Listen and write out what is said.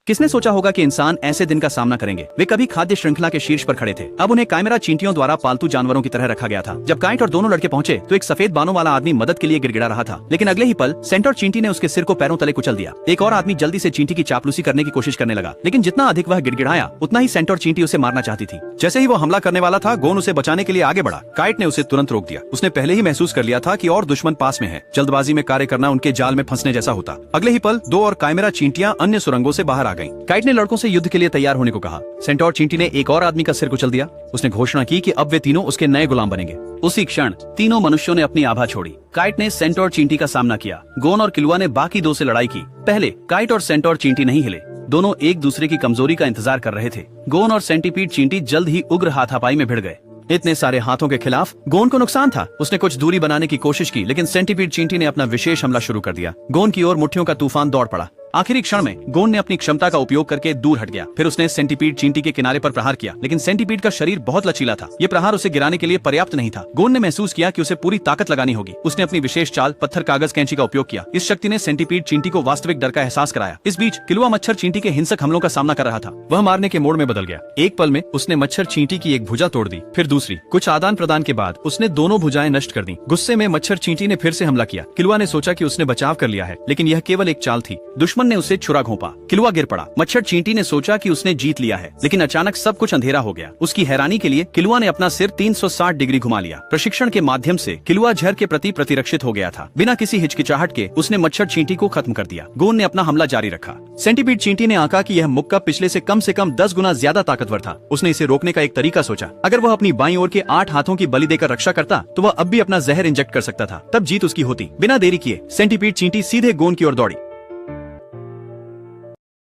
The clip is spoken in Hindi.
किसने सोचा होगा कि इंसान ऐसे दिन का सामना करेंगे। वे कभी खाद्य श्रृंखला के शीर्ष पर खड़े थे, अब उन्हें काइमेरा चींटियों द्वारा पालतू जानवरों की तरह रखा गया था। जब काइट और दोनों लड़के पहुंचे तो एक सफेद बालों वाला आदमी मदद के लिए गिड़गिड़ा रहा था, लेकिन अगले ही पल सेंटोर चींटी ने उसके सिर को पैरों तले कुचल दिया। एक और आदमी जल्दी से चींटी की चापलूसी करने की कोशिश करने लगा, लेकिन जितना अधिक वह गिड़गिड़ाया उतना ही सेंटोर चींटी उसे मारना चाहती थी। जैसे ही वो हमला करने वाला था, गोन उसे बचाने के लिए आगे बढ़ा। काइट ने उसे तुरंत रोक दिया। उसने पहले ही महसूस कर लिया था कि और दुश्मन पास में है। जल्दबाजी में कार्य करना उनके जाल में फंसने जैसा होता। अगले ही पल दो और काइमेरा चींटियां अन्य सुरंगों से बाहर आ गईं। काइट ने लड़कों से युद्ध के लिए तैयार होने को कहा। सेंटोर चींटी ने एक और आदमी का सिर कुचल दिया। उसने घोषणा की कि अब वे तीनों उसके नए गुलाम बनेंगे। उसी क्षण तीनों मनुष्यों ने अपनी आभा छोड़ी। काइट ने सेंटोर चींटी का सामना किया। गोन और किलुआ ने बाकी दो से लड़ाई की। पहले काइट और सेंटोर चींटी नहीं हिले। दोनों एक दूसरे की कमजोरी का इंतजार कर रहे थे। गोन और सेंटीपीड चींटी जल्द ही उग्र हाथापाई में भिड़ गए। इतने सारे हाथों के खिलाफ गोन को नुकसान था। उसने कुछ दूरी बनाने की कोशिश की, लेकिन सेंटीपीड चींटी ने अपना विशेष हमला शुरू कर दिया। गोन की ओर मुट्ठियों का तूफान दौड़ पड़ा। आखिरी क्षण में गोन ने अपनी क्षमता का उपयोग करके दूर हट गया। फिर उसने सेंटीपीड चींटी के किनारे पर प्रहार किया, लेकिन सेंटीपीड का शरीर बहुत लचीला था। ये प्रहार उसे गिराने के लिए पर्याप्त नहीं था। गोन ने महसूस किया कि उसे पूरी ताकत लगानी होगी। उसने अपनी विशेष चाल पत्थर कागज कैंची का उपयोग किया। इस शक्ति ने सेंटीपीड चींटी को वास्तविक डर का एहसास कराया। इस बीच किलुआ मच्छर चींटी के हिंसक हमलों का सामना कर रहा था। वह मारने के मोड़ में बदल गया। एक पल में उसने मच्छर चींटी की एक भुजा तोड़ दी, फिर दूसरी। कुछ आदान प्रदान के बाद उसने दोनों भुजाएं नष्ट कर दी। गुस्से में मच्छर चींटी ने फिर से हमला किया। किलुआ ने सोचा कि उसने बचाव कर लिया है, लेकिन यह केवल एक चाल थी। दुश्मन ने उसे छुरा घोंपा। किलुआ गिर पड़ा। मच्छर चींटी ने सोचा कि उसने जीत लिया है, लेकिन अचानक सब कुछ अंधेरा हो गया। उसकी हैरानी के लिए किलुआ ने अपना सिर 360 डिग्री घुमा लिया। प्रशिक्षण के माध्यम से किलुआ जहर के प्रति प्रतिरक्षित हो गया था। बिना किसी हिचकिचाहट के उसने मच्छर चींटी को खत्म कर दिया। गोन ने अपना हमला जारी रखा। सेंटीपीड चींटी ने आंका कि यह मुक्का पिछले से कम 10 गुना ज्यादा ताकतवर था। उसने इसे रोकने का एक तरीका सोचा। अगर वह अपनी बाईं ओर के 8 हाथों की बलि देकर रक्षा करता तो वह अब भी अपना जहर इंजेक्ट कर सकता था। तब जीत उसकी होती। बिना देरी किए सेंटीपीड चींटी सीधे गोन की ओर दौड़ी।